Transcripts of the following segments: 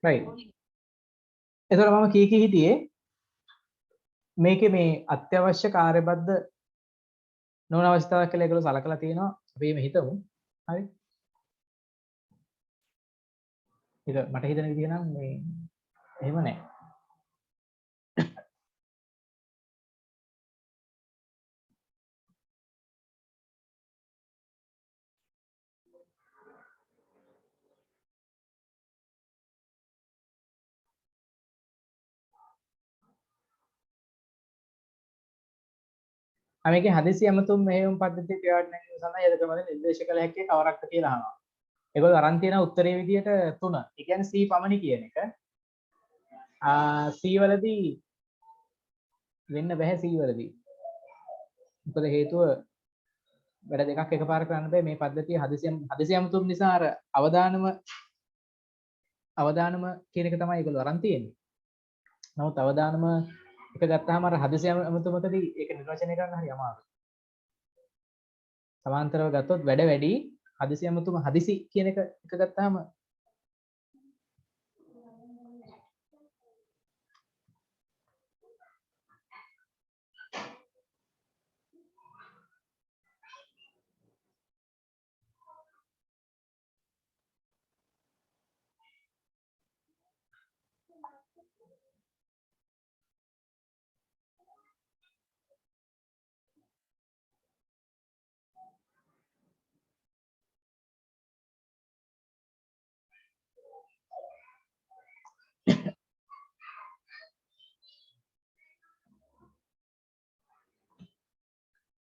right. එතකොට මම කී හිටියේ මේකේ මේ අත්‍යවශ්‍ය කාර්යබද්ධ නොවන අවස්ථාවක් කියලා ඒගොල්ලෝ සලකලා තියෙනවා. අපි මේ හිතමු. හරි. ඒක මට හිතන විදිහ නම් මේ එහෙම නැහැ. මේකේ හදිසි ඇමතුම් මෙහෙයුම් පද්ධතිය ක්‍රියාවට නැංවීම සඳහා යද ක්‍රමවලින් නිර්දේශ කළ හැකි කවරක්ද කියලා අහනවා. ඒගොල්ලෝ අරන් තියෙන උත්තරේ විදියට 3. ඒ කියන්නේ C පමණි කියන එක. C වලදී වෙන්න බෑ C වලදී. මොකද හේතුව වැඩ දෙකක් එකපාර කරන්න බෑ මේ පද්ධතිය හදිසි ඇමතුම් නිසා අර අවදානම කියන එක තමයි ඒගොල්ලෝ අරන් තියෙන්නේ. නමුත් අවදානම එක ගත්තාම අර හදිසි ඇමතුමකදී ඒක නිර්වචනය කරන්න හරි අමාරුයි. සමාන්තරව ගත්තොත් වැඩ වැඩි හදිසි ඇමතුම හදිසි කියන එක ගත්තාම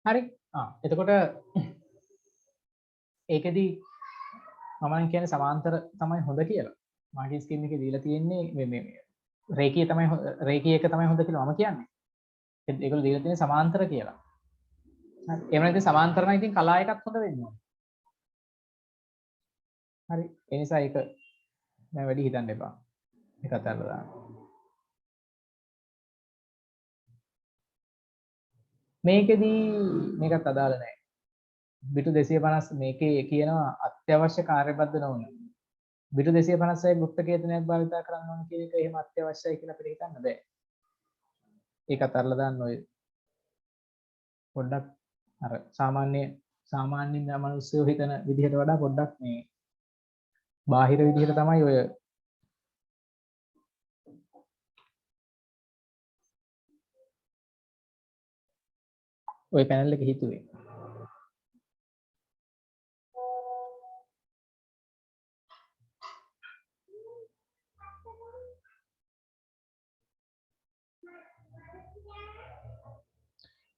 හරි. එතකොට ඒකෙදි මම නම් කියන්නේ සමාන්තර තමයි හොඳ කියලා. මාර්ටින් ස්කීම් එකේ දීලා තියෙන්නේ මේ රේඛීය තමයි රේඛීය එක තමයි හොඳ කියලා මම කියන්නේ. ඒගොල්ලෝ දීලා තියෙන්නේ සමාන්තර කියලා. හරි. එහෙම නැත්නම් සමාන්තර නම් ඉතින් කලා එකක් හොඳ වෙන්න ඕනේ. හරි. ඒ නිසා ඒක මම වැඩි හිතන්න එපා. ඒක අතහැරලා දාන්න. මේකෙදී මේකත් අදාළ නැහැ. බිටු 250 මේකේ කියනවා අත්‍යවශ්‍ය කාර්යබද්ධ නොවන. බිටු 256 ගුප්ත කේතනයක් භාවිත කරන්න ඕන කියන එක එහෙම අත්‍යවශ්‍යයි කියලා අපිට හිතන්න බෑ. ඒකත් අරලා දාන්න ඔය පොඩ්ඩක් අර සාමාන්‍යයෙන් මිනිස්සු හිතන විදිහට වඩා පොඩ්ඩක් මේ බාහිර විදිහට තමයි ඔය පැනල් එක හිතුවේ.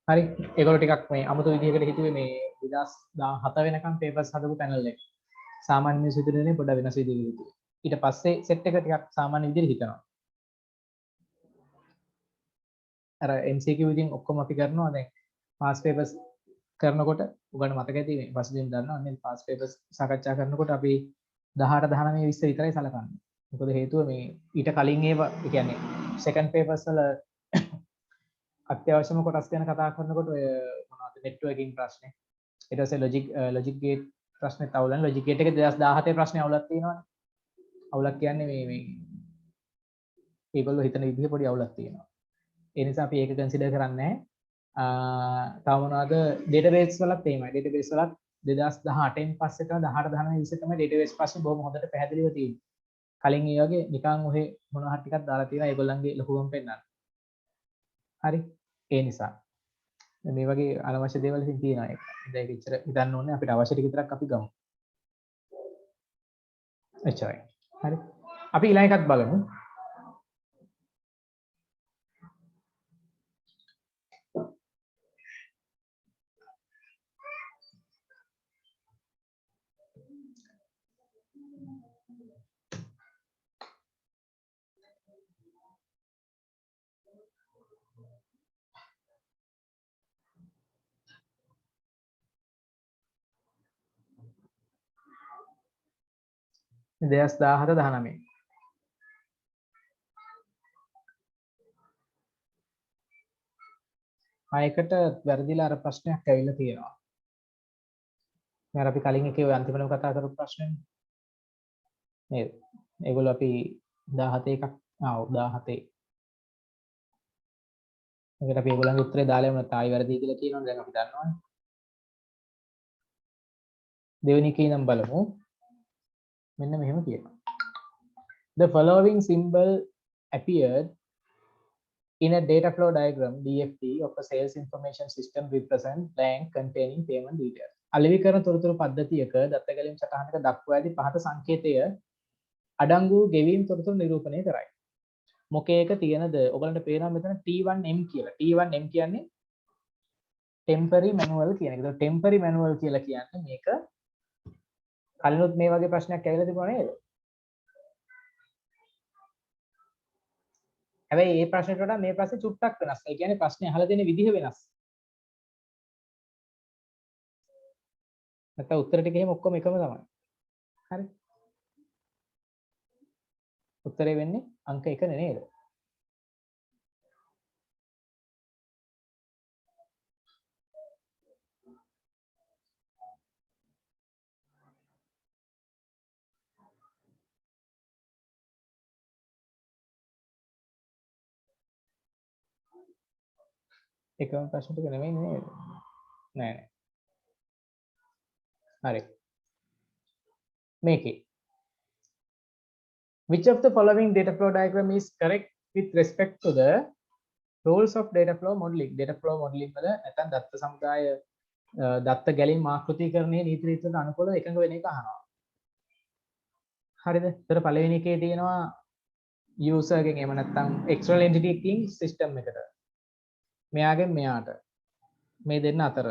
හරි. ඒගොල්ලෝ ටිකක් මේ අමුතු විදිහකට හිතුවේ මේ 2017 වෙනකම් පේපර්ස් හදපු පැනල් එක. සාමාන්‍ය මිනිස්සු හිතන්නේ පොඩ්ඩක් වෙනස් විදිහකට හිතුවේ. ඊට පස්සේ සෙට් එක ටිකක් සාමාන්‍ය විදිහට හිතනවා. අර MCQ ඉතින් ඔක්කොම අපි කරනවා දැන් පාස් පේපර්ස් කරනකොට උගන්න මතක ඇති මේ පසුදින දන්නවා නේ පාස් පේපර්ස් සාකච්ඡා කරනකොට අපි 18 19 20 විතරයි සලකන්නේ. මොකද හේතුව මේ ඊට කලින් ඒවා ඒ කියන්නේ සෙකන්ඩ් පේපර්ස් වල අත්‍යවශ්‍යම කොටස් ගැන කතා කරනකොට ඔය මොනවද නෙට්වර්කින් ප්‍රශ්නේ ඊට පස්සේ ලොජික් ගේට් ප්‍රශ්නේ තවලන ලොජික් ගේට් එක 2017 ප්‍රශ්නේ අවුලක් තියෙනවානේ. අවුලක් කියන්නේ මේ ඒගොල්ලෝ හිතන විදිහ පොඩි අවුලක් තියෙනවා. ඒ නිසා අපි ඒක කන්සිඩර් කරන්නේ නැහැ. තව මොනවද ඩේටාබේස් වලත් එහෙමයි. ඩේටාබේස් වලත් 2018න් පස්සේ තමයි 18 19 20 තමයි ඩේටාබේස් ප්‍රශ්නේ බොහොම හොඳට පැහැදිලිව තියෙන්නේ. කලින් ඒ වගේ නිකන් ඔහෙ මොනවා හරි ටිකක් දාලා තියෙනවා ඒගොල්ලන්ගේ ලොකුකම් පෙන්නන්න. හරි. ඒ නිසා මේ වගේ අනවශ්‍ය දේවල් ඉතින් තියෙනවා ඒක. ඒක ඉච්චර හිතන්න ඕනේ අපිට අවශ්‍ය ටික විතරක් අපි ගමු. එච්චරයි. හරි. අපි ඊළඟ එකත් බලමු. දෙස් 17 19 ආයකට වැරදිලා අර ප්‍රශ්නයක් ඇවිල්ලා තියෙනවා. මම අපි කලින් එකේ ඔය අන්තිමටම කතා කරපු ප්‍රශ්නේ නේද? ඒගොල්ලෝ අපි 17 එකක්. ආ 17. මේකට අපි ඒගොල්ලන්ගේ උත්තරේ දාලා යමු නැත්නම් ආයි වැරදි කියලා කියනවනේ දැන් අපි දන්නවනේ. දෙවෙනි එකේ ඉඳන් බලමු. මෙන්න මෙහෙම කියනවා. The following symbol appeared in a data flow diagram DFT of a sales information system represent blank containing payment details. අලෙවි කරන තොරතුරු පද්ධතියක දත්ත ගැලීම් සටහනක දක්වා ඇති පහත සංකේතය අඩංගු ගෙවීම් තොරතුරු නිරූපණය කරයි. මොකේක තියෙනද? ඔයගලන්ට පේනවා මෙතන T1M කියලා. T1M කියන්නේ temporary manual කියන එක. ඒක temporary manual කියලා කියන්නේ මේක කලිනුත් මේ වගේ ප්‍රශ්නයක් ඇවිල්ලා තිබුණා නේද? හැබැයි මේ ප්‍රශ්නෙට වඩා මේ ප්‍රශ්නේ චුට්ටක් වෙනස්. ඒ කියන්නේ ප්‍රශ්නේ අහලා දෙන විදිහ වෙනස්. නැත්නම් උත්තර ටික එහෙම ඔක්කොම එකම තමයි. හරි. උත්තරේ වෙන්නේ අංක 1 නේද? එකම ප්‍රශ්න ටික නෙමෙයි නේද? නෑ නෑ. හරි. මේකේ which of the following data flow diagram is correct with respect to the rules of data flow modeling? Data flow modeling වල නැත්නම් දත්ත සමුදාය දත්ත ගැලීම් ආකෘතිකරණයේ නීති රීතිවලට අනුකූලව එකඟ වෙන එක අහනවා. හරිද? ඒතර පළවෙනි එකේ තියෙනවා user ගෙන් එහෙම නැත්නම් external entity එකකින් system එකට. මෙයාගෙන් මෙයාට. මේ දෙන්න අතර.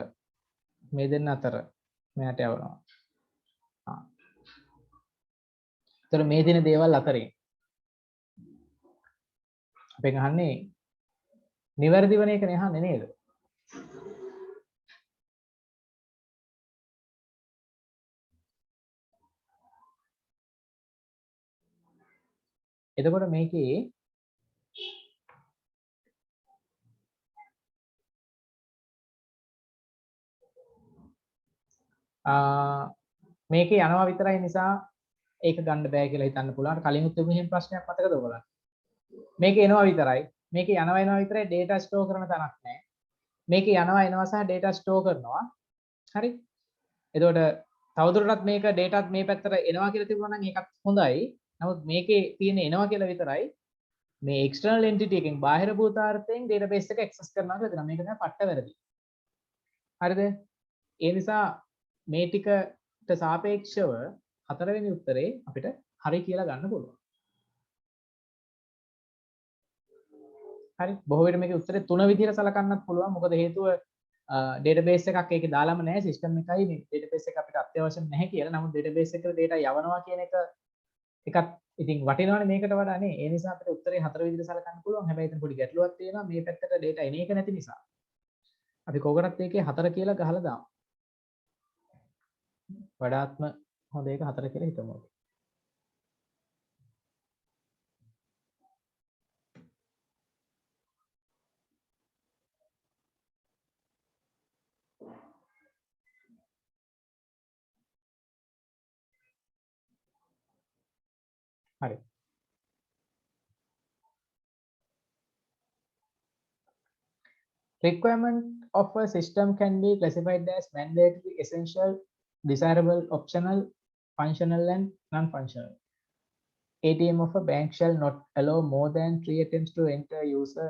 මේ දෙන්න අතර. මෙයාට යවනවා. ආ. ඒතර මේ දින දේවල් අතරින් අපෙන් අහන්නේ නිවැරදි වෙන එකනේ අහන්නේ නේද? එතකොට මේකේ මේකේ යනවා විතරයි නිසා ඒක ගන්න බෑ කියලා හිතන්න පුළුවන්. කලින් උත් මෙහෙම ප්‍රශ්නයක් මතකද ඔයගොල්ලන්ට? මේකේ එනවා විතරයි. මේකේ යනවා විතරයි data store කරන තැනක් නැහැ. මේකේ යනවා සහ data store කරනවා. හරි? එතකොට තවදුරටත් මේක dataත් මේ පැත්තට එනවා කියලා තිබුණා නම් ඒකත් හොඳයි. නමුත් මේකේ තියෙන එනවා කියලා විතරයි මේ external entity එකෙන් බාහිර භූතාර්ථයෙන් database එක access කරනවා කියලා දෙනවා. මේක තමයි පට්ට වැරදි. හරිද? ඒ නිසා මේ ටිකට සාපේක්ෂව හතරවෙනි උත්තරේ අපිට හරි කියලා ගන්න පුළුවන්. හරි. බොහෝ විට මේකේ උත්තරේ තුන විදිහට සලකන්නත් පුළුවන්. මොකද හේතුව database එකක් ඒකේ දාලාම නැහැ. system එකයි මේ database එක අපිට අත්‍යවශ්‍ය නැහැ කියලා. නමුත් database එකට data යවනවා කියන එක එකක් ඉතින් වටිනවනේ මේකට වඩා නේ. ඒ නිසා අපිට උත්තරේ හතර විදිහට සලකන්න පුළුවන්. හැබැයි එතන පොඩි ගැටලුවක් තියෙනවා. මේ පැත්තට data එන එක නැති නිසා. අපි කෝකටත් ඒකේ හතර කියලා ගහලා දාමු. වඩාත්ම හොඳ එක හතර කියලා හිතමු. හරි. Requirement of a system can be classified as mandatory, essential, desirable, optional, functional and non-functional. ATM of a bank shall not allow more than 3 attempts to enter user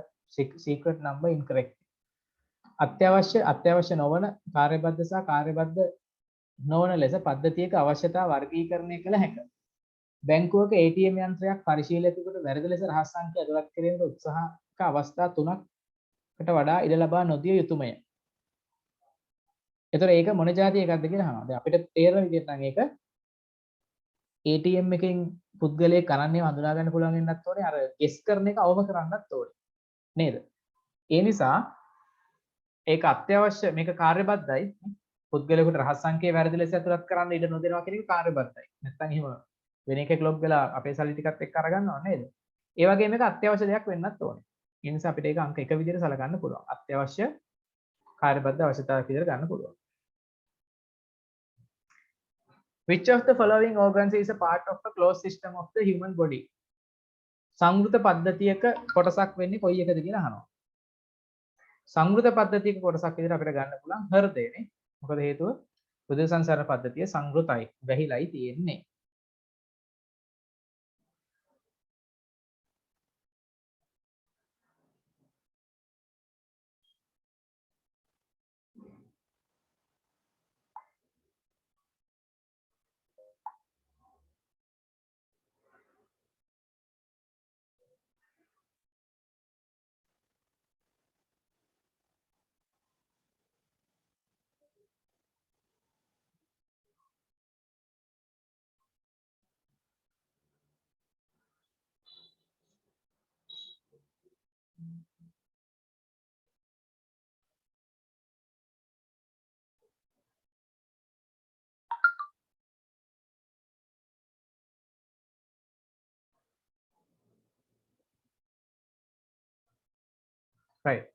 secret number incorrectly. අත්‍යවශ්‍ය නොවන කාර්යබද්ධ සහ කාර්යබද්ධ නොවන ලෙස පද්ධතියක අවශ්‍යතා වර්ගීකරණය කළ හැක. බැංකුවක ATM යන්ත්‍රයක් පරිශීලකයෙකුට වැරදි ලෙස රහස් සංඛ්‍යා ඇතුළත් කිරීමට උත්සාහක අවස්ථා 3කට වඩා ඉඩ ලබා නොදිය යුතුයමය. ඒතර ඒක මොන જાති එකක්ද කියලා අහනවා. දැන් අපිට තේරෙන විදිහට නම් ඒක ATM එකෙන් පුද්ගලයෙක් කරන්නේ හඳුනා ගන්න පුළුවන් වෙන්නත් ඕනේ. අර ගෙස් කරන එක අවම කරන්නත් ඕනේ. නේද? ඒ නිසා ඒක අත්‍යවශ්‍ය මේක කාර්යබද්ධයි. පුද්ගලයෙකුට රහස් සංඛ්‍යා වැරදි ලෙස ඇතුළත් කරන්න ඉඩ නොදෙනවා කියන එක කාර්යබද්ධයි. නැත්නම් එහෙම වෙන එකෙක් ලොග් වෙලා අපේ සල්ලි ටිකත් එක්ක අරගන්නවා නේද? ඒ වගේම මේක අත්‍යවශ්‍ය දෙයක් වෙන්නත් ඕනේ. ඒ නිසා අපිට ඒක අංක 1 විදිහට සලකන්න පුළුවන්. අත්‍යවශ්‍ය කාර්යබද්ධ අවශ්‍යතාවයක් විදිහට ගන්න පුළුවන්. Which of the following organs is a part of a closed system of the human body? සංවෘත පද්ධතියක කොටසක් වෙන්නේ කොයි එකද කියලා අහනවා. සංවෘත පද්ධතියක කොටසක් විදිහට අපිට ගන්න පුළුවන් හෘදයනේ. මොකද හේතුව හෘද සංසරණ පද්ධතිය සංවෘතයි, වැහිලයි තියෙන්නේ. right.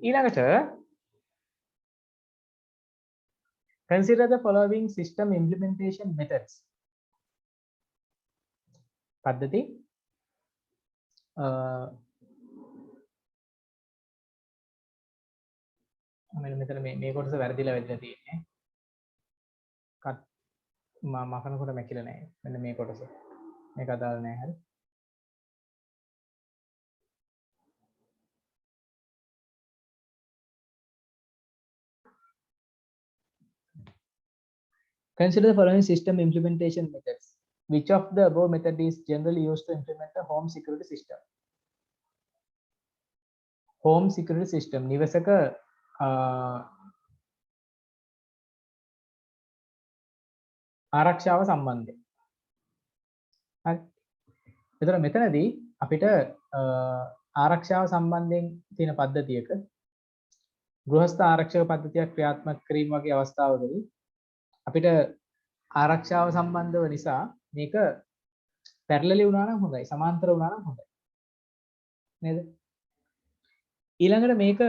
ඊළඟට consider the following system implementation methods. පද්ධති මෙතන මේ කොටස වැරදිලා වෙලා තියෙන්නේ. මකනකොට මැකිලා නැහැ. මෙන්න මේ කොටස. මේක අදාළ නැහැ හරි. Consider the following system implementation methods. Which of the above method is generally used to implement a home security system? Home security system. නිවසක ආරක්ෂාව සම්බන්ධයෙන්. හරි. එතකොට මෙතනදී අපිට ආරක්ෂාව සම්බන්ධයෙන් තියෙන පද්ධතියක ගෘහස්ත ආරක්ෂක පද්ධතියක් ක්‍රියාත්මක කිරීම වගේ අවස්ථාවකදී අපිට ආරක්ෂාව සම්බන්ධව නිසා මේක පැරලලි වුණා නම් හොඳයි, සමාන්තර වුණා නම් හොඳයි. නේද? ඊළඟට මේක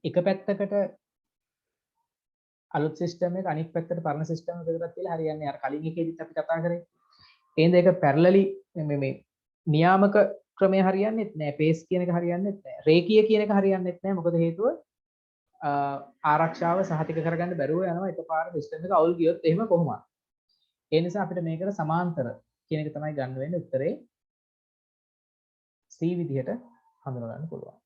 එක පැත්තකට අලුත් සිස්ටම් එක අනිත් පැත්තට පරණ සිස්ටම් එක විතරක් තියලා හරියන්නේ. අර කලින් එකේදීත් අපි කතා කරේ. එහෙනම් ඒක පැරලලි මේ නියාමක ක්‍රමය හරියන්නේත් නැහැ. පේස් කියන එක හරියන්නේත් නැහැ. රේඛීය කියන එක හරියන්නේත් නැහැ. මොකද හේතුව ආරක්ෂාව සහතික කරගන්න බැරුව යනවා එකපාර සිස්ටම් එක අවුල් ගියොත් එහෙම කොහොමද? ඒ නිසා අපිට මේකට සමාන්තර කියන එක තමයි ගන්න වෙන්නේ. උත්තරේ C විදිහට හඳුනා ගන්න පුළුවන්.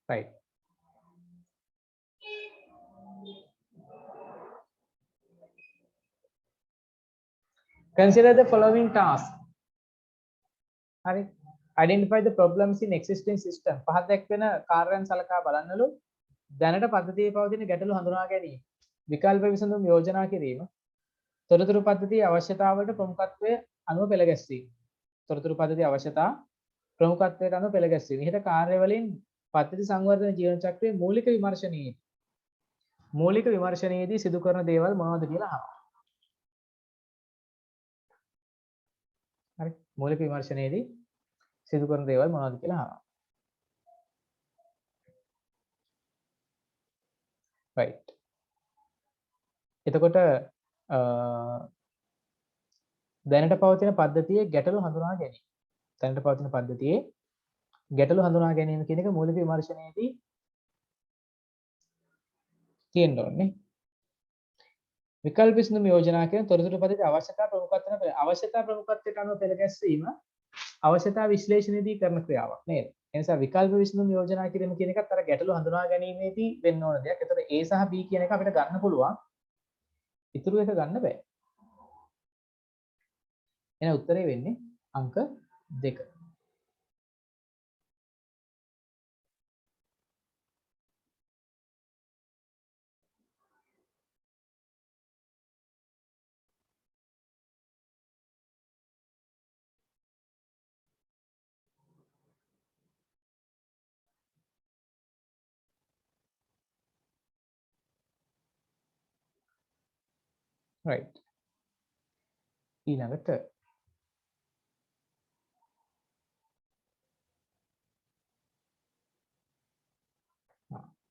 right. Consider the following task. හරි. Identify the problems in existing system. පහත් දැක්වෙන කාර්යයන් සලකා බලන්නලු. දැනට පද්ධතියේ පවතින ගැටලු හඳුනා ගැනීම. විකල්ප විසඳුම් යෝජනා කිරීම. තොරතුරු පද්ධතියේ අවශ්‍යතාවලට ප්‍රමුඛත්වය අනුව පෙළ ගැස්වීම. තොරතුරු පද්ධතියේ අවශ්‍යතා ප්‍රමුඛත්වයට අනුව පෙළ ගැස්වීම. ඉහත කාර්යවලින් පද්ධති සංවර්ධන ජීවන චක්‍රයේ මූලික විමර්ශනයේදී සිදු කරන දේවල් මොනවද කියලා අහනවා. හරි. මූලික විමර්ශනයේදී සිදු කරන දේවල් මොනවද කියලා අහනවා. right. එතකොට දැනට පවතින පද්ධතියේ ගැටලු හඳුනා ගැනීම. දැනට පවතින පද්ධතියේ ගැටලු හඳුනා ගැනීම කියන එක මූලික විමර්ශනයේදී තියෙන්න ඕනේ. විකල්ප විසඳුම් යෝජනා කියන තොරතුරු පද්ධතියේ අවශ්‍යතා ප්‍රමුඛත්වයට අනුව පෙළ ගැස්වීම අවශ්‍යතා විශ්ලේෂණයේදී කරන ක්‍රියාවක් නේද? ඒ නිසා විකල්ප විසඳුම් යෝජනා කිරීම කියන එකත් අර ගැටලු හඳුනා ගැනීමේදී වෙන්න ඕන දෙයක්. ඒතර A සහ B කියන එක අපිට ගන්න පුළුවන්. ඉතුරු එක ගන්න බෑ. එහෙනම් උත්තරේ වෙන්නේ අංක 2. right. ඊළඟට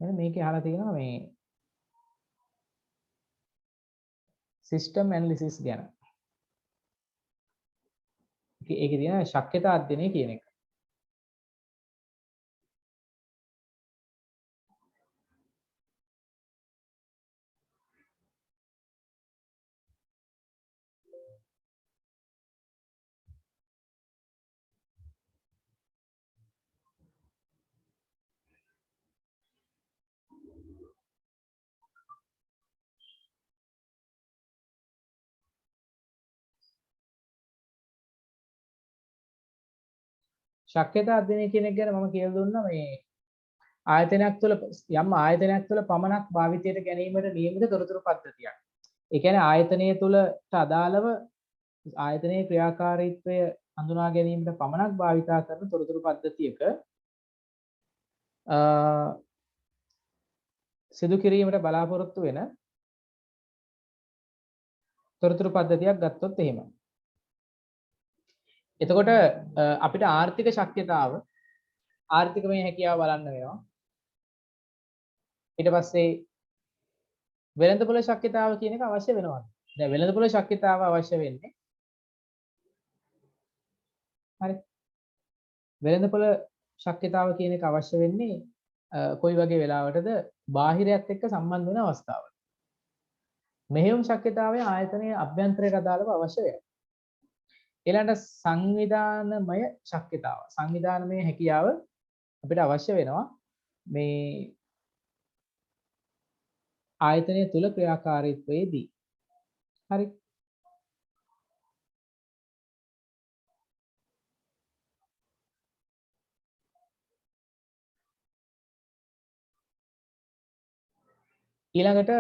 එහෙනම් මේකේ අහලා තියෙනවා මේ සිස්ටම් ඇනලිසිස් ගැන. ඒකේ තියෙන ශක්්‍යතා අධ්‍යයනය කියන එක. ශක්්‍යතා අධ්‍යයනය කියන එක ගැන මම කියලා දුන්නා මේ ආයතනයක් තුළ යම් ආයතනයක් තුළ පමණක් භාවිතයට ගැනීමට නියමිත තොරතුරු පද්ධතියක්. ඒ කියන්නේ ආයතනය තුළට අදාළව ආයතනයේ ක්‍රියාකාරීත්වය හඳුනා ගැනීමට පමණක් භාවිතා කරන තොරතුරු පද්ධතියක සිදු කිරීමට බලාපොරොත්තු වෙන තොරතුරු පද්ධතියක් ගත්තොත් එහෙමයි. එතකොට අපිට ආර්ථික ශක්්‍යතාව ආර්ථිකමය හැකියාව බලන්න වෙනවා. ඊට පස්සේ වෙළඳපොළ ශක්්‍යතාව කියන එක අවශ්‍ය වෙනවා. දැන් වෙළඳපොළ ශක්්‍යතාව අවශ්‍ය වෙන්නේ හරි. වෙළඳපොළ ශක්්‍යතාව කියන එක අවශ්‍ය වෙන්නේ කොයි වගේ වෙලාවටද බාහිරයත් එක්ක සම්බන්ධ වෙන අවස්ථාවල. මෙහෙයුම් ශක්්‍යතාවය ආයතනයේ අභ්‍යන්තරයට අදාළව අවශ්‍ය වෙනවා. ඊළඟට සංවිධානමය ශක්්‍යතාව. සංවිධානමය හැකියාව අපිට අවශ්‍ය වෙනවා මේ ආයතනය තුල ක්‍රියාකාරීත්වයේදී. හරි. ඊළඟට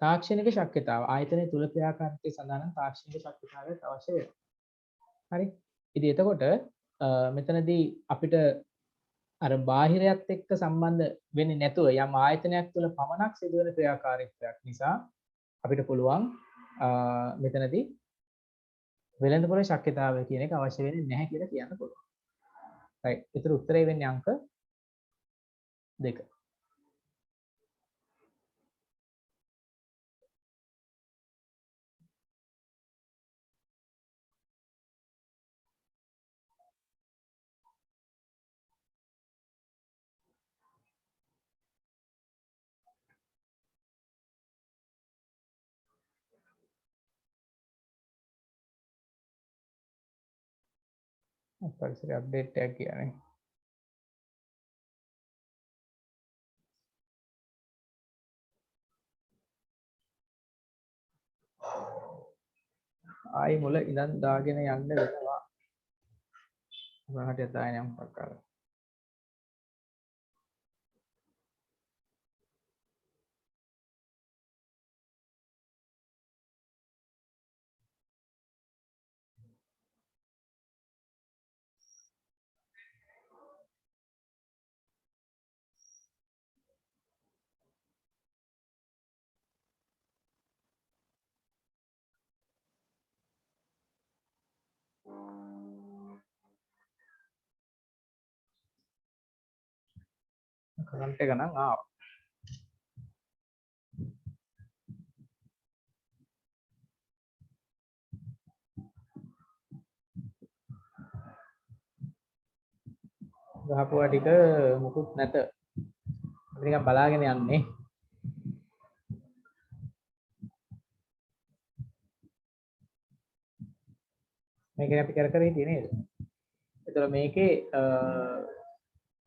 තාක්ෂණික ශක්්‍යතාව. ආයතනය තුල ක්‍රියාකාරීත්වය සඳහා නම් තාක්ෂණික ශක්්‍යතාවයක් අවශ්‍ය වෙනවා. හරි. ඉතින් එතකොට මෙතනදී අපිට අර බාහිරයත් එක්ක සම්බන්ධ වෙන්නේ නැතුව යම් ආයතනයක් තුළ පමණක් සිදුවන ක්‍රියාකාරීත්වයක් නිසා අපිට පුළුවන් මෙතනදී වෙළඳපොළ ශක්්‍යතාවය කියන එක අවශ්‍ය වෙන්නේ නැහැ කියලා කියන්න පුළුවන්. right. ඒතර උත්තරය වෙන්නේ අංක 2. පරිසර අප්ඩේට් එකක් කියන්නේ ආයි මුල ඉඳන් දාගෙන යන්න වෙනවා. උගහට දාගෙන යම් ප්‍රකාර. කරන්ට් එක නම් ආවා. ගහපුවා ටික මුකුත් නැත. අපි නිකන් බලාගෙන යන්නේ. මේක අපි කර කර හිටියේ නේද? ඒතර මේකේ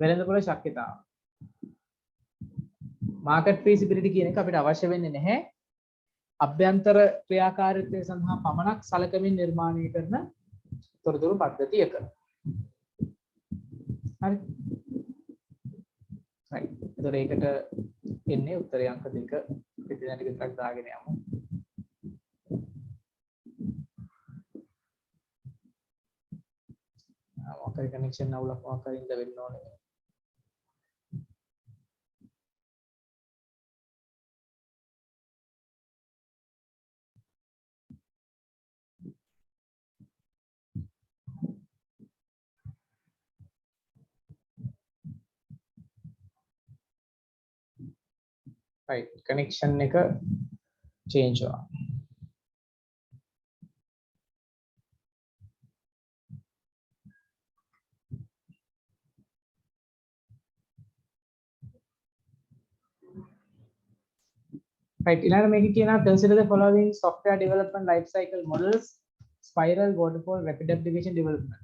වෙළඳපොළ ශක්්‍යතාව. මාකට් ෆීසිබිලිටි කියන එක අපිට අවශ්‍ය වෙන්නේ නැහැ. අභ්‍යන්තර ක්‍රියාකාරීත්වය සඳහා පමණක් සලකමින් නිර්මාණය කරන තොරතුරු පද්ධතියක. හරි. right. ඒතර ඒකට එන්නේ උත්තරය අංක 2. අපි දැන් ටික ටිකක් දාගෙන යමු. මොකක්ද කනෙක්ෂන් අවුලක් මොකක් හරි ඉඳ වෙන්න ඕනේ. right connection එක change වෙනවා. right ඊළඟ මේක කියනවා consider the following software development life cycle models spiral waterfall rapid application development.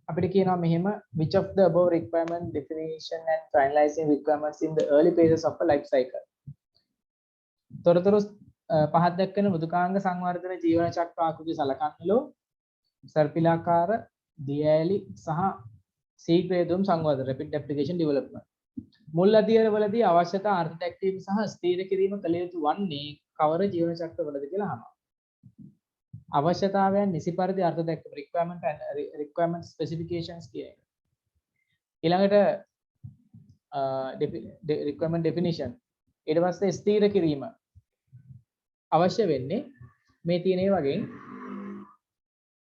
අපිට කියනවා මෙහෙම which of the above requirement definition and finalizing requirements in the early phases of a life cycle. තොරතුරු පහක් දක්වන මෘදුකාංග සංවර්ධන ජීවන චක්‍ර ආකෘතිය සලකන්නලු සර්පිලාකාර දියඇලි සහ සීග්‍රේදුම් සංවර්ධන rapid application development. මුල් අධ්‍යයනවලදී අවශ්‍යතා අර්ථ දැක්වීම සහ ස්ථීර කිරීම කළ යුතු වන්නේ කවර ජීවන චක්‍රවලද කියලා අහනවා. අවශ්‍යතාවයන් නිසි පරිදි අර්ථ දැක්වීම requirement specifications කියන එක. ඊළඟට requirement definition ඊට පස්සේ ස්ථීර කිරීම අවශ්‍ය වෙන්නේ මේ තියෙන ඒ වගේ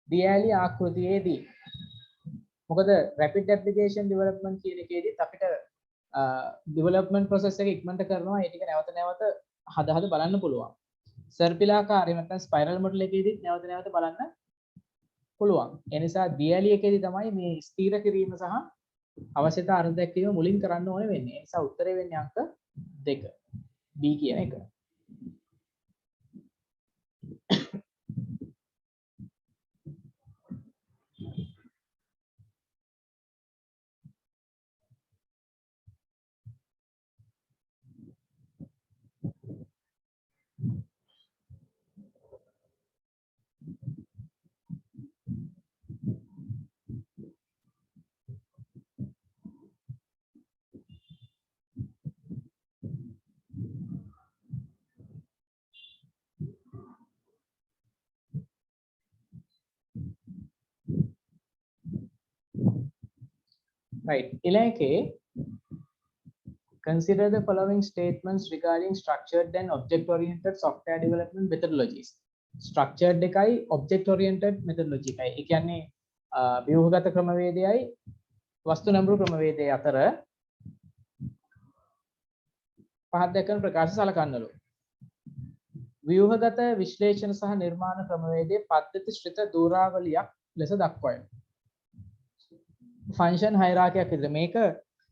දියඇලි ආකෘතියේදී. මොකද rapid application development කියන එකේදීත් අපිට development process එක ඉක්මනට කරනවා ඒ ටික නැවත නැවත හද බලන්න පුළුවන්. සර්පිලාකාරය නැත්නම් ස්පයිරල් මොඩල් එකේදීත් නැවත නැවත බලන්න පුළුවන්. ඒ නිසා දියඇලි එකේදී තමයි මේ ස්ථීර කිරීම සහ අවශ්‍යතා අර්ථ දැක්වීම මුලින් කරන්න ඕනේ වෙන්නේ. ඒ නිසා උත්තරේ වෙන්නේ අංක 2 B කියන එක. Right. Ilake, consider the following statements regarding structured and object-oriented software development methodologies. Structured එකයි object-oriented methodology එකයි. ඒ කියන්නේ ව්‍යුහගත ක්‍රමවේදයයි වස්තු නැඹුරු ක්‍රමවේදය අතර පහත් දක්වන ප්‍රකාශ සලකන්නලු. ව්‍යුහගත විශ්ලේෂණ සහ නිර්මාණ ක්‍රමවේදයේ පද්ධති ශ්‍රිත දූරාවලියක් ලෙස දක්වයි. function hierarchy එකක් විතර මේක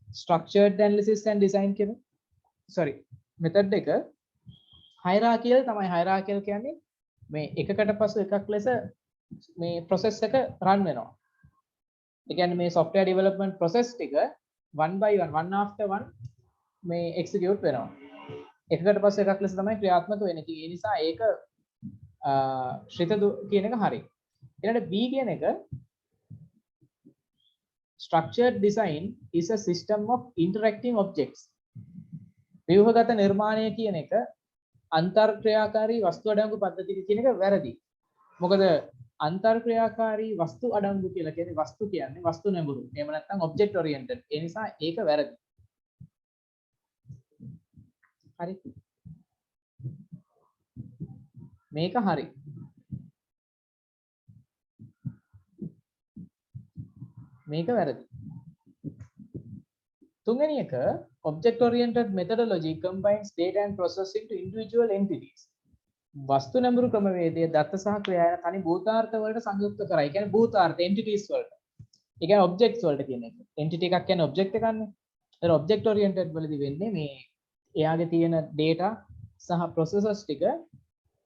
structured analysis and design කියන method එක hierarchical තමයි. hierarchical කියන්නේ මේ එකකට පසු එකක් ලෙස මේ process එක run වෙනවා. ඒ කියන්නේ මේ software development process ටික one by one after one මේ execute වෙනවා. එකකට පස්සේ එකක් ලෙස තමයි ක්‍රියාත්මක වෙන්නේ. ඒ නිසා ඒක ශ්‍රිත කියන එක හරි. ඊළඟට B කියන එක structured design is a system of interacting objects. ව්‍යුහගත නිර්මාණය කියන එක අන්තර්ක්‍රියාකාරී වස්තු අඩංගු පද්ධතිය කියන එක වැරදි. මොකද අන්තර්ක්‍රියාකාරී වස්තු අඩංගු කියලා කියන්නේ වස්තු කියන්නේ වස්තු නැඹුරු. එහෙම නැත්නම් object oriented. ඒ නිසා ඒක වැරදි. හරි. මේක හරි. මේක වැරදි. තුන්වෙනි එක object oriented methodology combines data and process into individual entities. වස්තු නැඹුරු ක්‍රමවේදයේ දත්ත සහ ක්‍රියා යන තනි භූතාර්ථ වලට සංයුක්ත කරයි. ඒ කියන්නේ භූතාර්ථ entities වලට. ඒ කියන්නේ objects වලට කියන එක. entity එකක් කියන්නේ object එකක්නේ. ඒතර object oriented වලදී වෙන්නේ මේ එයාගේ තියෙන data සහ processes ටික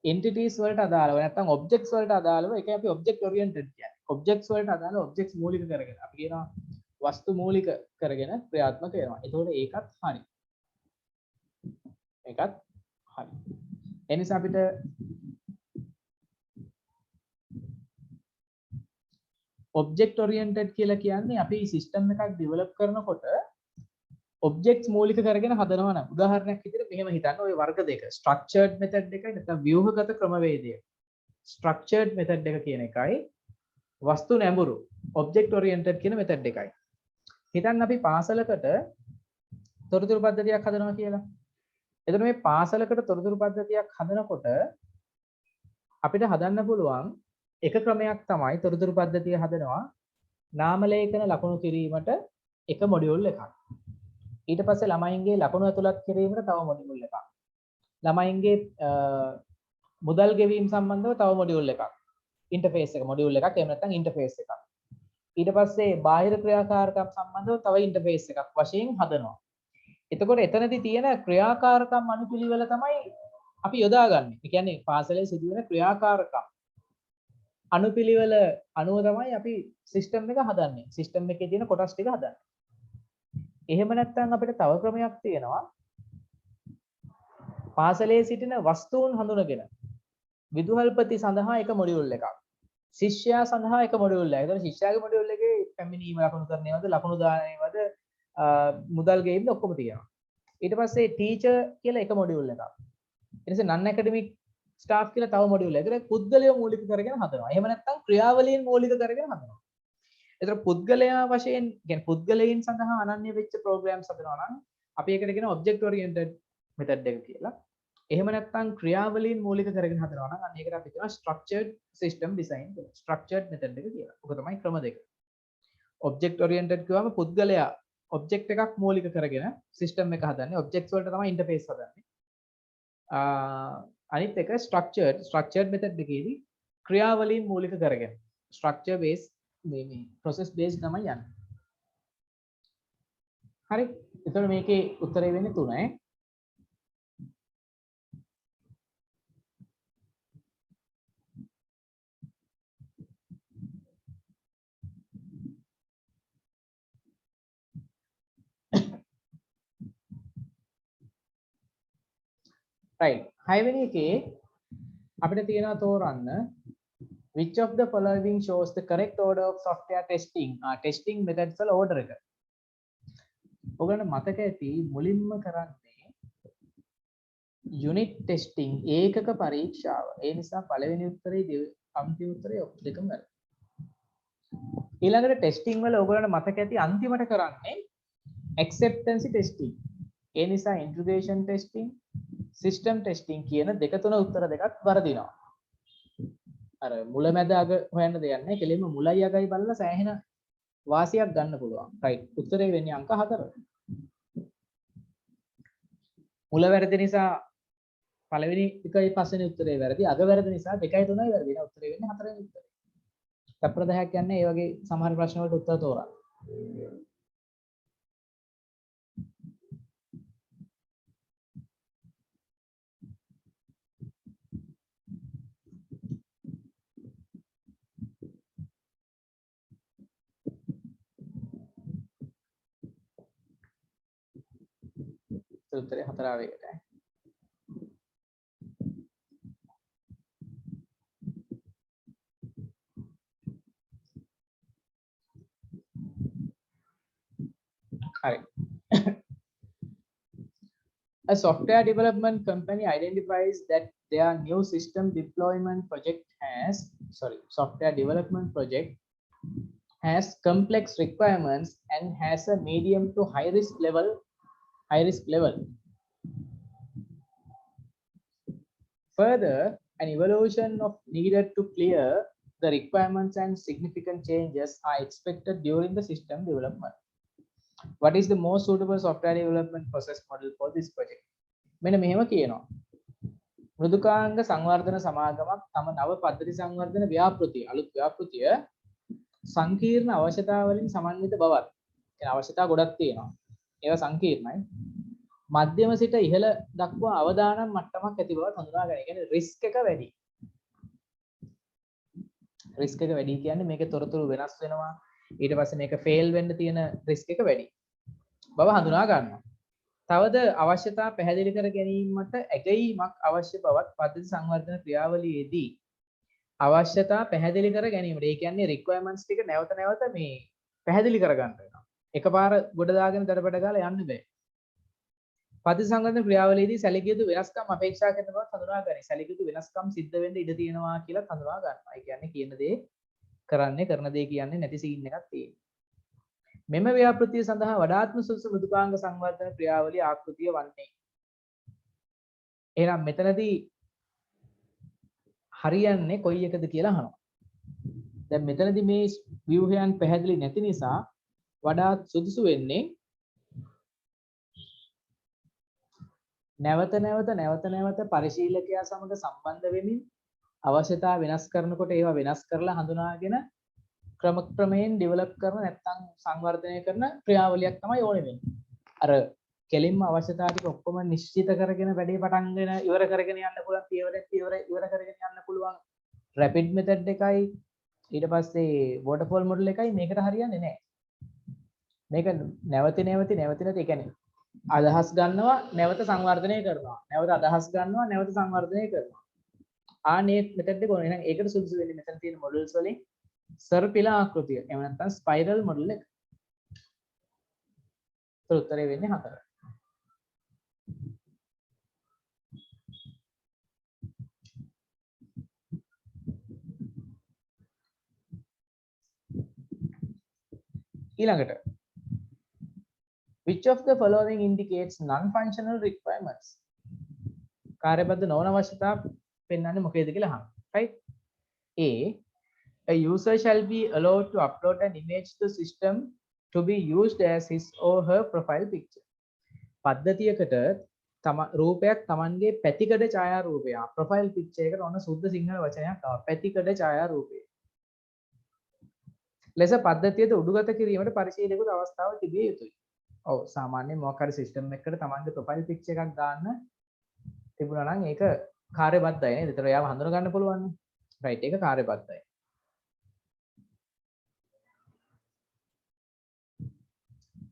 entities වලට අදාළව නැත්නම් objects වලට අදාළව ඒකයි අපි object oriented කියන්නේ. objects වලට අදාළව objects මූලික කරගෙන අපි කියනවා වස්තු මූලික කරගෙන ක්‍රියාත්මක වෙනවා. එතකොට ඒකත් හරි. ඒකත් හරි. එනිසා අපිට object oriented කියලා කියන්නේ අපි system එකක් develop කරනකොට objects මූලික කරගෙන හදනවා නම් උදාහරණයක් විදිහට මෙහෙම හිතන්න ඔය වර්ග දෙක structured method එකයි නැත්නම් ව්‍යුහගත ක්‍රමවේදය. structured method එක කියන එකයි වස්තු නැඹුරු object oriented කියන method එකයි. හිතන්න අපි පාසලකට තොරතුරු පද්ධතියක් හදනවා කියලා. එතකොට මේ පාසලකට තොරතුරු පද්ධතියක් හදනකොට අපිට හදන්න පුළුවන් එක ක්‍රමයක් තමයි තොරතුරු පද්ධතිය හදනවා නාම ලේඛන ලකුණු කිරීමට එක මොඩියුල් එකක්. ඊට පස්සේ ළමයින්ගේ ලකුණු ඇතුළත් කිරීමට තව මොඩියුල් එකක්. ළමයින්ගේ මුදල් ගෙවීම සම්බන්ධව තව මොඩියුල් එකක්. ඉන්ටර්ෆේස් එක මොඩියුල් එකක් එහෙම නැත්නම් ඉන්ටර්ෆේස් එකක්. ඊට පස්සේ බාහිර ක්‍රියාකාරකම් සම්බන්ධව තව ඉන්ටර්ෆේස් එකක් වශයෙන් හදනවා. එතකොට එතනදී තියෙන ක්‍රියාකාරකම් අනුපිළිවෙල තමයි අපි යොදාගන්නේ. ඒ කියන්නේ පාසලේ සිදුවෙන ක්‍රියාකාරකම් අනුපිළිවෙල අනුව තමයි අපි සිස්ටම් එක හදන්නේ. සිස්ටම් එකේ තියෙන කොටස් ටික හදන්නේ. එහෙම නැත්නම් අපිට තව ක්‍රමයක් තියෙනවා. පාසලේ සිටින වස්තුන් හඳුනගෙන විදුහල්පති සඳහා එක මොඩියුල් එකක්. ශිෂ්‍යයා සඳහා එක මොඩියුල් එකක්. ඒතකොට ශිෂ්‍යයාගේ මොඩියුල් එකේ පැමිණීම ලකුණු කරන්නේවද, ලකුණු දාන්නේවද, මුදල් ගෙයින්ද ඔක්කොම තියෙනවා. ඊට පස්සේ ටීචර් කියලා එක මොඩියුල් එකක්. ඊට පස්සේ නන් ඇකඩමික් ස්ටාෆ් කියලා තව මොඩියුල් එකක්. ඒක පුද්ගලයෝ මූලික කරගෙන හදනවා. එහෙම නැත්නම් ක්‍රියාවලීන් මූලික කරගෙන හදනවා. ඒතර පුද්ගලයා වශයෙන් කියන්නේ පුද්ගලයන් සඳහා අනන්‍ය වෙච්ච ප්‍රෝග්‍රෑම්ස් හදනවා නම් අපි ඒකට කියන ඔබ්ජෙක්ට් ඔරියන්ටඩ් මෙතඩ් එක කියලා. එහෙම නැත්නම් ක්‍රියාවලීන් මූලික කරගෙන හදනවා නම් අන්න ඒකට අපි කියනවා ස්ට්‍රක්චර්ඩ් සිස්ටම් ඩිසයින් කියලා. ස්ට්‍රක්චර්ඩ් මෙතඩ් එක කියලා. ඔක තමයි ක්‍රම දෙක. ඔබ්ජෙක්ට් ඔරියන්ටඩ් කියවම පුද්ගලයා ඔබ්ජෙක්ට් එකක් මූලික කරගෙන සිස්ටම් එක හදන්නේ. ඔබ්ජෙක්ට්ස් වලට තමයි ඉන්ටර්ෆේස් හදන්නේ. අනිත් එක ස්ට්‍රක්චර්ඩ් මෙතඩ් එකේදී ක්‍රියාවලීන් මූලික කරගෙන ස්ට්‍රක්චර් බේස් මේ ප්‍රොසෙස් බේස් තමයි යන්නේ. හරි. එතකොට මේකේ උත්තරේ වෙන්නේ 3යි. right. 6 වෙනි එකේ අපිට තියෙනවා තෝරන්න which of the following shows the correct order of software testing testing methods වල order එක. ඔයගොල්ලන්ට මතක ඇති මුලින්ම කරන්නේ unit testing ඒකක පරීක්ෂාව. ඒ නිසා පළවෙනි උත්තරේ අන්තිම උත්තරේ දෙකම වැරදි. ඊළඟට ටෙස්ටිං වල ඔයගොල්ලන්ට මතක ඇති අන්තිමට කරන්නේ acceptance testing. ඒ නිසා integration testing, system testing කියන දෙක තුන උත්තර දෙකක් වරදිනවා. අර මුල මැද අග හොයන්න දෙයක් නැහැ. කෙලින්ම මුලයි අගයි බලලා සෑහෙන වාසියක් ගන්න පුළුවන්. right. උත්තරේ වෙන්නේ අංක 4. මුල වැරදි නිසා පළවෙනි එකයි පස්වෙනි උත්තරේ වැරදි. අග වැරදි නිසා 2යි 3යි වැරදි. නේ උත්තරේ වෙන්නේ 4 වෙනි උත්තරේ. තප්පර 10ක් යන්නේ මේ වගේ සමහර ප්‍රශ්න වලට උත්තර තෝරන්න. උත්තරේ 4 ආවෙකට. හරි. A software development company identifies that their new system deployment project software development project has complex requirements and has a medium to high risk level. Further, an evaluation of needed to clear the requirements and significant changes are expected during the system development. What is the most suitable software development process model for this project? මෙන්න මෙහෙම කියනවා. මෘදුකාංග සංවර්ධන සමාගමක් තම නව පද්ධති සංවර්ධන ව්‍යාපෘතිය අලුත් ව්‍යාපෘතිය සංකීර්ණ අවශ්‍යතා වලින් සමන්විත බවත්. කියන අවශ්‍යතා ගොඩක් තියෙනවා. ඒවා සංකීර්ණයි. මධ්‍යම සිට ඉහළ දක්වා අවදානම් මට්ටමක් ඇති බවත් හඳුනා ගන්න. ඒ කියන්නේ රිස්ක් එක වැඩි. රිස්ක් එක වැඩි කියන්නේ මේකේ තොරතුරු වෙනස් වෙනවා. ඊට පස්සේ මේක ෆේල් වෙන්න තියෙන රිස්ක් එක වැඩි බව හඳුනා ගන්නවා. තවද අවශ්‍යතා පැහැදිලි කර ගැනීමට ඇගීමක් අවශ්‍ය බවත් පද්ධති සංවර්ධන ක්‍රියාවලියේදී අවශ්‍යතා පැහැදිලි කර ගැනීමට ඒ කියන්නේ රික්වයර්මන්ට්ස් ටික නැවත නැවත මේ පැහැදිලි කර ගන්න වෙනවා. එකපාර ගොඩ දාගෙන දඩබඩ ගාලා යන්න බෑ. පද්ධති සංවර්ධන ක්‍රියාවලියේදී සැලකිය යුතු වෙනස්කම් අපේක්ෂා කරන බවත් හඳුනා ගනී. සැලකිය යුතු වෙනස්කම් සිද්ධ වෙන්න ඉඩ තියෙනවා කියලා හඳුනා ගන්නවා. ඒ කියන්නේ කියන දේ කරන්නේ කරන දේ කියන්නේ නැති සීන් එකක් තියෙනවා. මෙම ව්‍යාපෘතිය සඳහා වඩාත්ම සුදුසු මෘදුකාංග සංවර්ධන ක්‍රියාවලිය ආකෘතිය වන්නේ. එහෙනම් මෙතනදී හරියන්නේ කොයි එකද කියලා අහනවා. දැන් මෙතනදී මේ ව්‍යුහයන් පැහැදිලි නැති නිසා වඩාත් සුදුසු වෙන්නේ නැවත නැවත පරිශීලකයා සමග සම්බන්ධ වෙමින් අවශ්‍යතා වෙනස් කරනකොට ඒවා වෙනස් කරලා හඳුනාගෙන ක්‍රමයෙන් ඩෙවලොප් කරන නැත්නම් සංවර්ධනය කරන ක්‍රියාවලියක් තමයි ඕනේ වෙන්නේ. අර කෙලින්ම අවශ්‍යතා ටික ඔක්කොම නිශ්චිත කරගෙන වැඩේ පටන් ගෙන ඉවර කරගෙන යන්න පුළුවන් ඉවර කරගෙන යන්න පුළුවන් රැපිඩ් මෙතඩ් එකයි ඊට පස්සේ වෝටර්ෆෝල් මොඩල් එකයි මේකට හරියන්නේ නැහැ. මේක නැවත ඒ කියන්නේ අදහස් ගන්නවා නැවත සංවර්ධනය කරනවා. නැවත අදහස් ගන්නවා නැවත සංවර්ධනය කරනවා. ආනේ මෙතඩ් එක ඕනේ. එහෙනම් ඒකට සුදුසු වෙන්නේ මෙතන තියෙන මොඩල්ස් වලින් සර්පිලා ආකෘතිය. එහෙම නැත්නම් ස්පයිරල් මොඩල් එක. උත්තරේ වෙන්නේ 4. ඊළඟට which of the following indicates non-functional requirements? කාර්යබද්ධ නොවන අවශ්‍යතා පෙන්වන්නේ මොකේද කියලා අහන්න. right? A user shall be allowed to upload an image to the system to be used as his or her profile picture. පද්ධතියකට රූපයක් Tamanගේ පැතිකඩ ඡායා රූපය profile picture එකට ඔන්න සුද්ධ සිංහල වචනයක් තමයි පැතිකඩ ඡායා රූපය. ලෙස පද්ධතියද උඩුගත කිරීමට පරිශීලකයට අවස්ථාව තිබිය යුතුයි. ඔව් සාමාන්‍යයෙන් මොකක් හරි සිස්ටම් එකකට Tamanගේ ප්‍රොෆයිල් පික්චර් එකක් දාන්න තිබුණා නම් ඒක කාර්යබද්ධයි නේද? ඒතර එයාව හඳුන ගන්න පුළුවන් නේ. රයිට් ඒක කාර්යබද්ධයි.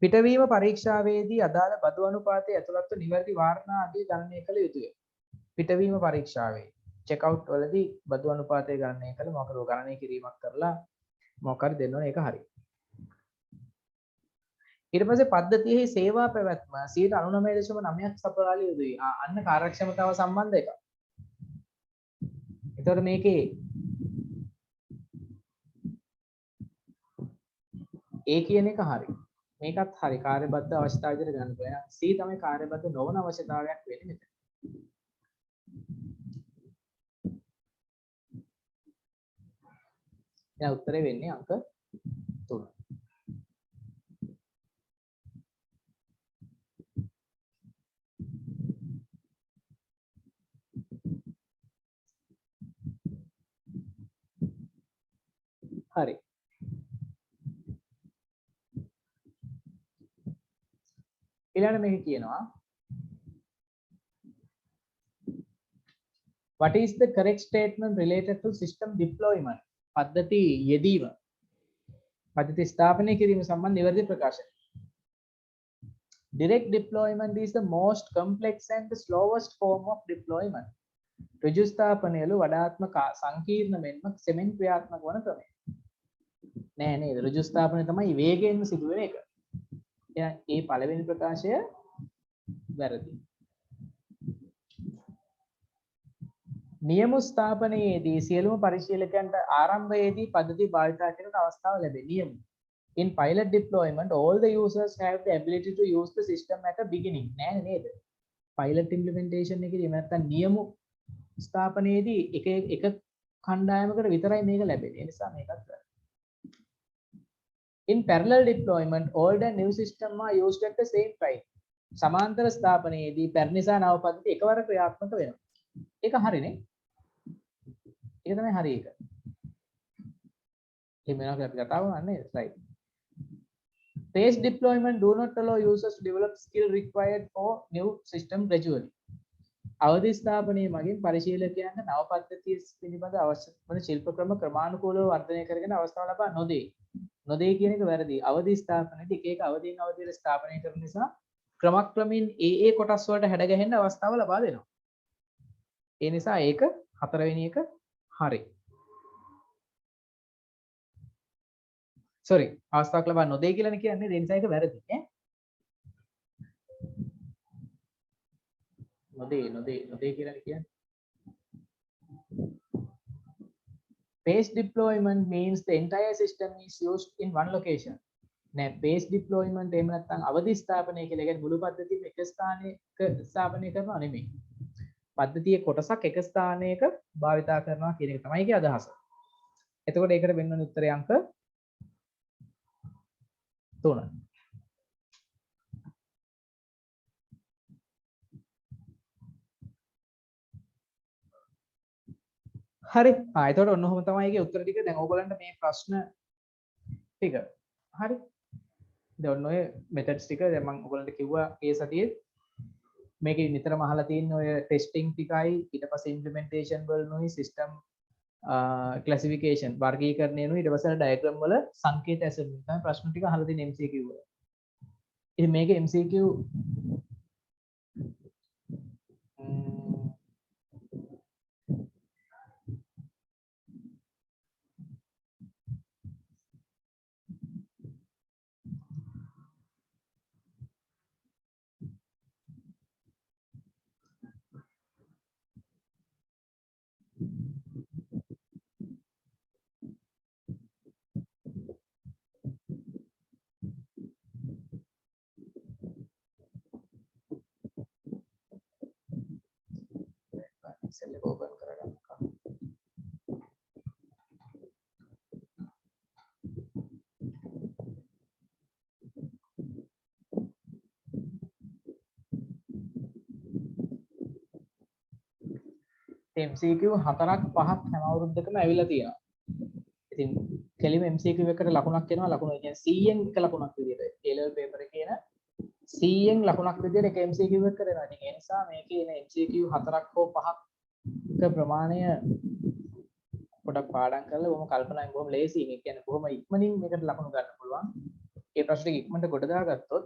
පිටවීම පරීක්ෂාවේදී අදාළ බදු අනුපාතයේ ඇතුළත්ව නිවැරදි වාරණා ආදී ගණනය කළ යුතුය. පිටවීම පරීක්ෂාවේ චෙක් අවුට් වලදී බදු අනුපාතය ගණනය කළ මොකද ගණනය කිරීමක් කරලා මොකක් හරි දෙන්න ඕනේ ඒක හරි. ඊට පස්සේ පද්ධතියෙහි සේවා පැවැත්ම 99.9ක් සපයාලිය යුතුයි. අන්න කාර්යක්ෂමතාව සම්බන්ධ එක. ඒතකොට මේකේ ඒ කියන එක හරි. මේකත් හරි කාර්යබද්ධ අවශ්‍යතාව විදිහට ගන්න පුළුවන්. C තමයි කාර්යබද්ධ නොවන අවශ්‍යතාවයක් වෙන්නේ මෙතන. දැන් උත්තරේ වෙන්නේ අංක 3. හරි. ඊළඟට මේක කියනවා what is the correct statement related to system deployment? පද්ධති යෙදීම පද්ධති ස්ථාපනය කිරීම සම්බන්ධ නිවැරදි ප්‍රකාශනය. Direct deployment is the most complex and the slowest form of deployment. ඍජු ස්ථාපනයලු වඩාත්ම සංකීර්ණ මෙන්ම සෙමෙන් ක්‍රියාත්මක වන ක්‍රමය. නෑ නේද? ඍජු ස්ථාපනය තමයි වේගයෙන්ම සිදුවෙන එක. එහෙනම් ඒ පළවෙනි ප්‍රකාශය වැරදි. නියම ස්ථාපනයේදී සියලුම පරිශීලකයන්ට ආරම්භයේදී පද්ධති භාවිතා කිරීමට අවස්ථාව ලැබේ. නියම. In pilot deployment, all the users have the ability to use the system at the beginning. නෑ නේද? pilot implementation එකේදී නැත්තම් නියම ස්ථාපනයේදී එක කණ්ඩායමකට විතරයි මේක ලැබෙන්නේ. ඒ නිසා මේකත් වැරදි. In parallel deployment, old and new system are used at the same time. සමාන්තර ස්ථාපනයේදී පැරණි සහ නව පද්ධති එකවර ක්‍රියාත්මක වෙනවා. ඒක හරිනේ. ඒක තමයි හරි එක. එහෙම වෙනවා කියලා අපි කතා කරන්නේ right. Phased deployment do not allow users to develop skill required for new system gradually. අවදි ස්ථාපනයේ මගින් පරිශීලකයන්ට නව පද්ධතිය පිළිබඳ අවශ්‍ය වන ශිල්ප ක්‍රම ක්‍රමානුකූලව වර්ධනය කරගෙන අවස්ථාව ලබා නොදේ. නොදේ කියන එක වැරදි. අවදි ස්ථාපනයේදී එක අවදීන් අවදියට ස්ථාපනය කරන නිසා ක්‍රමක්‍රමයෙන් ඒ කොටස් වලට හැඩ ගැහෙන්න අවස්ථාව ලබා දෙනවා. ඒ නිසා ඒක 4 වෙනි එක හරි. sorry අවස්ථාවක් ලබා නොදේ කියලානේ කියන්නේ. ඒ නිසා ඒක වැරදි ඈ. නොදේ කියලානේ කියන්නේ. Phased deployment means the entire system is used in one location. නෑ phased deployment එහෙම නැත්නම් අවදි ස්ථාපනය කියලා කියන්නේ මුළු පද්ධතියම එක ස්ථානයක ස්ථාපනය කරනවා නෙමෙයි. පද්ධතියේ කොටසක් එක ස්ථානයක භාවිතා කරනවා කියන එක තමයි ඒකේ අදහස. එතකොට ඒකට වෙන්න උත්තරය අංක 3. හරි. එතකොට ඔන්න ඔහොම තමයි ඒකේ උත්තර ටික. දැන් ඕගොල්ලන්ට මේ ප්‍රශ්න ටික හරි. දැන් ඔන්න ඔය මෙතඩ්ස් ටික දැන් මම ඔයගලන්ට කිව්වා ඒ සතියේ මේකේ නිතරම අහලා තියෙන ඔය ටෙස්ටිං ටිකයි ඊට පස්සේ ඉම්ප්ලිමන්ටේෂන් වලනුයි සිස්ටම් ක්ලාසිෆිකේෂන් වර්ගීකරණයනුයි ඊට පස්සේ ඩයග්‍රෑම් වල සංකේත ඇසෙන්න තමයි ප්‍රශ්න ටික අහලා තියෙන MCQ වල. ඉතින් මේකේ MCQ Excel එක open කරගන්නකම්. MCQ 4ක් 5ක් හැම අවුරුද්දකම ඇවිල්ලා තියෙනවා. ඉතින් කෙලිම MCQ එකට ලකුණක් එනවා. ලකුණ ඒ කියන්නේ 100න් එක ලකුණක් විදියට. A level paper එකේ එන 100න් ලකුණක් විදියට එක MCQ එකක් කරනවා. ඉතින් ඒ නිසා මේකේ එන MCQ 4ක් හෝ 5ක ප්‍රමාණය පොඩක් පාඩම් කරලා බොහොම කල්පනාවෙන් බොහොම ලේසියෙන් ඒ කියන්නේ බොහොම ඉක්මනින් මේකට ලකුණු ගන්න පුළුවන්. ඒ ප්‍රශ්න ටික ඉක්මනට ගොඩ දාගත්තොත්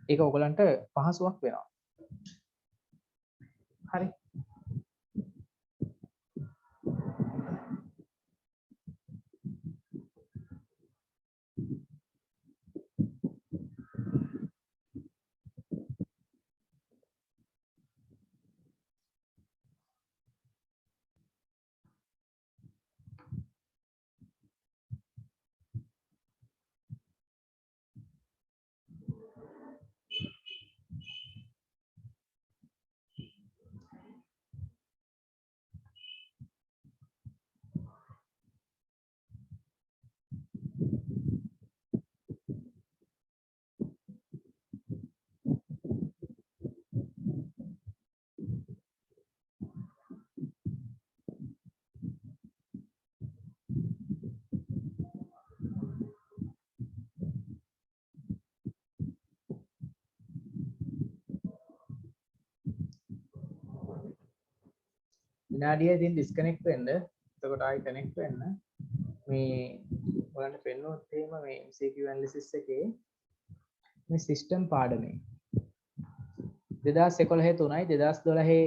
ඒක ඔයගලන්ට පහසුවක් වෙනවා. හරි. විනාඩිය ඉතින් ඩිස්කනෙක්ට් වෙන්න. එතකොට ආයි කනෙක්ට් වෙන්න. මේ ඔයගලන්ට පෙන්වුවොත් එහෙම මේ MCQ ඇනලිසිස් එකේ මේ සිස්ටම් පාඩමේ 2011 3යි 2012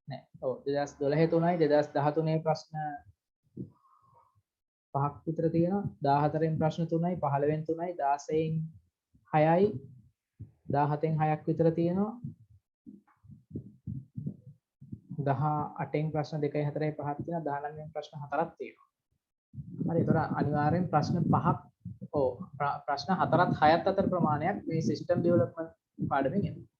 නෑ. ඔව් 2012 3යි 2013 ප්‍රශ්න 5ක් විතර තියෙනවා. 14න් ප්‍රශ්න 3යි 15න් 3යි 16න් 6යි 17න් 6ක් විතර තියෙනවා. 18න් ප්‍රශ්න 2යි 4යි 5ක් තියෙනවා. 19න් ප්‍රශ්න 4ක් තියෙනවා. හරි. ඒතර අනිවාර්යෙන් ප්‍රශ්න 5ක් ප්‍රශ්න 4ත් 6ත් අතර ප්‍රමාණයක් මේ සිස්ටම් ඩෙවලොප්මන්ට් පාඩමෙන් එනවා.